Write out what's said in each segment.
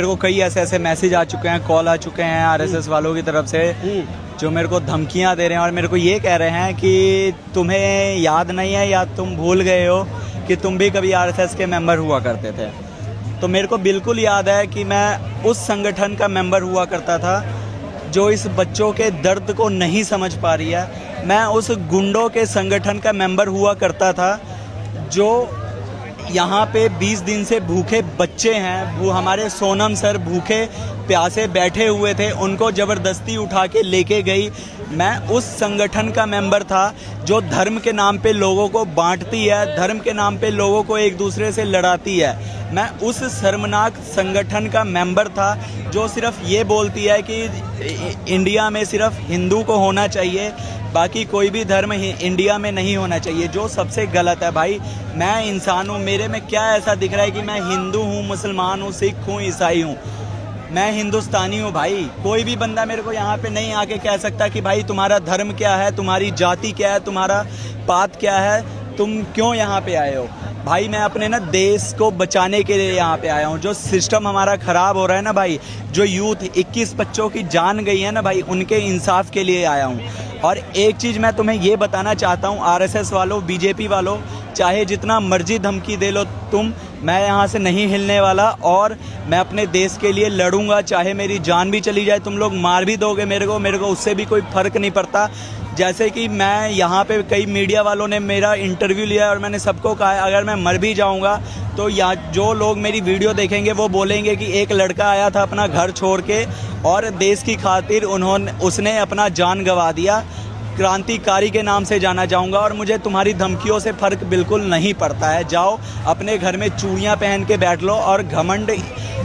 मेरे को कई ऐसे मैसेज आ चुके हैं, कॉल आ चुके हैं आरएसएस वालों की तरफ से, जो मेरे को धमकियां दे रहे हैं और मेरे को ये कह रहे हैं कि तुम्हें याद नहीं है या तुम भूल गए हो कि तुम भी कभी आरएसएस के मेंबर हुआ करते थे। तो मेरे को बिल्कुल याद है कि मैं उस संगठन का मेंबर हुआ करता था जो इस बच्चों के दर्द को नहीं समझ पा रही है। मैं उस गुंडों के संगठन का मेंबर हुआ करता था जो यहाँ पे 20 दिन से भूखे बच्चे हैं, वो हमारे सोनम सर भूखे प्यासे बैठे हुए थे, उनको ज़बरदस्ती उठा के लेके गई। मैं उस संगठन का मेंबर था जो धर्म के नाम पे लोगों को बांटती है, धर्म के नाम पे लोगों को एक दूसरे से लड़ाती है। मैं उस शर्मनाक संगठन का मेंबर था जो सिर्फ ये बोलती है कि इंडिया में सिर्फ हिंदू को होना चाहिए, बाकी कोई भी धर्म इंडिया में नहीं होना चाहिए, जो सबसे गलत है। भाई मैं इंसान हूँ, मेरे में क्या ऐसा दिख रहा है कि मैं हिंदू हूँ, मुसलमान हूँ, सिख हूँ, ईसाई हूँ? मैं हिंदुस्तानी हूँ भाई। कोई भी बंदा मेरे को यहाँ पे नहीं आके कह सकता कि भाई तुम्हारा धर्म क्या है, तुम्हारी जाति क्या है, तुम्हारा पात क्या है, तुम क्यों यहाँ पे आए हो। भाई मैं अपने ना देश को बचाने के लिए यहाँ पे आया हूँ। जो सिस्टम हमारा ख़राब हो रहा है ना भाई, जो यूथ 21 बच्चों की जान गई है ना भाई, उनके इंसाफ के लिए आया हूँ। और एक चीज़ मैं तुम्हें ये बताना चाहता हूँ, आरएसएस वालों, बीजेपी वालों, चाहे जितना मर्जी धमकी दे लो तुम, मैं यहाँ से नहीं हिलने वाला और मैं अपने देश के लिए लड़ूंगा। चाहे मेरी जान भी चली जाए, तुम लोग मार भी दोगे मेरे को उससे भी कोई फ़र्क नहीं पड़ता। जैसे कि मैं यहाँ पे कई मीडिया वालों ने मेरा इंटरव्यू लिया और मैंने सबको कहा है अगर मैं मर भी जाऊँगा तो यहाँ जो लोग मेरी वीडियो देखेंगे वो बोलेंगे कि एक लड़का आया था अपना घर छोड़ के और देश की खातिर उसने अपना जान गंवा दिया। क्रांतिकारी के नाम से जाना चाहूँगा और मुझे तुम्हारी धमकियों से फ़र्क बिल्कुल नहीं पड़ता है। जाओ अपने घर में चूड़ियाँ पहन के बैठ लो। और घमंड,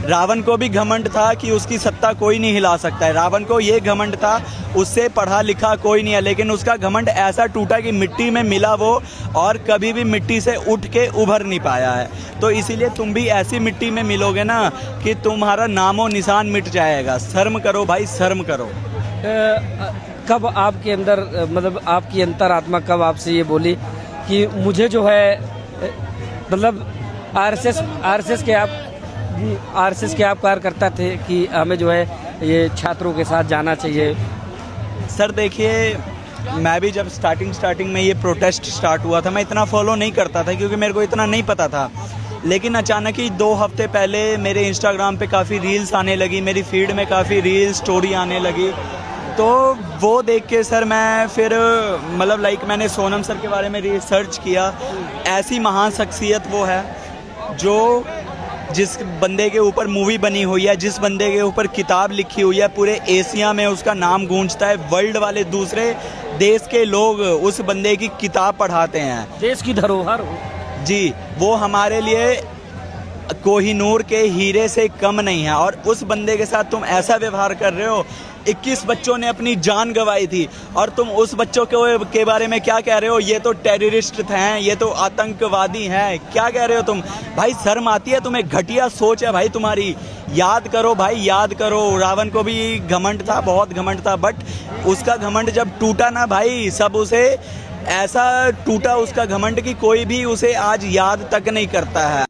रावण को भी घमंड था कि उसकी सत्ता कोई नहीं हिला सकता है। रावण को ये घमंड था, उससे पढ़ा लिखा कोई नहीं है, लेकिन उसका घमंड ऐसा टूटा कि मिट्टी में मिला वो और कभी भी मिट्टी से उठ के उभर नहीं पाया है। तो इसीलिए तुम भी ऐसी मिट्टी में मिलोगे ना कि तुम्हारा नामो निशान मिट जाएगा। शर्म करो भाई, शर्म करो। कब आपके अंदर, मतलब आपकी अंतरात्मा कब आपसे ये बोली कि मुझे जो है, मतलब आरएसएस के आप कार्यकर्ता थे कि हमें जो है ये छात्रों के साथ जाना चाहिए? सर देखिए, मैं भी जब स्टार्टिंग में ये प्रोटेस्ट स्टार्ट हुआ था, मैं इतना फॉलो नहीं करता था क्योंकि मेरे को इतना नहीं पता था। लेकिन अचानक ही 2 हफ्ते पहले मेरे इंस्टाग्राम पे काफ़ी रील्स आने लगी, मेरी फीड में काफ़ी रील स्टोरी आने लगी। तो वो देख के सर मैं फिर मतलब मैंने सोनम सर के बारे में रिसर्च किया। ऐसी महान शख्सियत वो है जो जिस बंदे के ऊपर मूवी बनी हुई है, जिस बंदे के ऊपर किताब लिखी हुई है, पूरे एशिया में उसका नाम गूंजता है। वर्ल्ड वाले दूसरे देश के लोग उस बंदे की किताब पढ़ाते हैं। देश की धरोहर जी, वो हमारे लिए कोहिनूर के हीरे से कम नहीं है। और उस बंदे के साथ तुम ऐसा व्यवहार कर रहे हो। 21 बच्चों ने अपनी जान गंवाई थी और तुम उस बच्चों के बारे में क्या कह रहे हो? ये तो टेररिस्ट हैं, ये तो आतंकवादी हैं। क्या कह रहे हो तुम? भाई शर्म आती है तुम्हें? घटिया सोच है भाई तुम्हारी। याद करो भाई, याद करो। रावण को भी घमंड था, बहुत घमंड था, बट उसका घमंड जब टूटा ना भाई, सब उसे ऐसा टूटा उसका घमंड कि कोई भी उसे आज याद तक नहीं करता है।